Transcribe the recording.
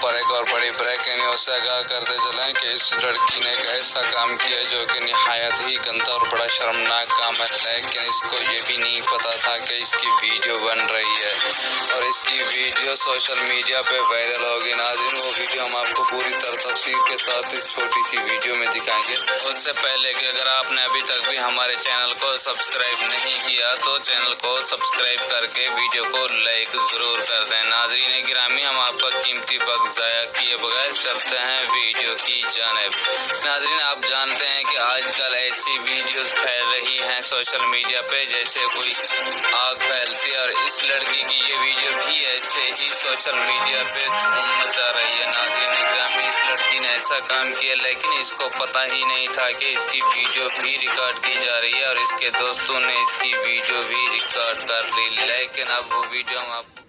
پر ایک اور بڑی بریکنگ نیوز سے آگاہ کرتے چلیں کہ اس لڑکی نے ایک ایسا کام کیا جو کہ نہایت ہی گندا اور بڑا شرمناک کام ہے، لیکن اس کو یہ بھی نہیں پتا تھا کہ اس کی ویڈیو بن رہی ہے اور اس کی ویڈیو سوشل میڈیا پہ وائرل ہوگی۔ ناظرین، وہ ویڈیو ہم آپ کو پوری تفصیل کے ساتھ اس چھوٹی سی ویڈیو میں دکھائیں گے۔ اس سے پہلے کہ اگر آپ نے ابھی تک بھی ہمارے چینل کو سبسکرائب نہیں کیا تو چینل کو سبسکرائب کر کے ویڈیو کو لائک ضرور کر دیں۔ ناظرین گرامی، ہم آپ کا قیمتی وقت ضائع کیے بغیر چلتے ہیں ویڈیو کی جانب۔ ناظرین، آپ جانتے ہیں کہ آج کل ایسی ویڈیوز پھیل رہی ہیں سوشل میڈیا پہ جیسے کوئی آگ پھیلتی، اور اس لڑکی کی یہ ویڈیو بھی ایسے ہی سوشل میڈیا پہ دھوم مچا رہی ہے۔ ناظرین گرامی، اس لڑکی نے ایسا کام کیا لیکن اس کو پتہ ہی نہیں تھا کہ اس کی ویڈیو بھی ریکارڈ کی جا رہی ہے اور اس کے دوستوں نے اس کی ویڈیو بھی ریکارڈ کر لی، لیکن اب وہ ویڈیو ہم آپ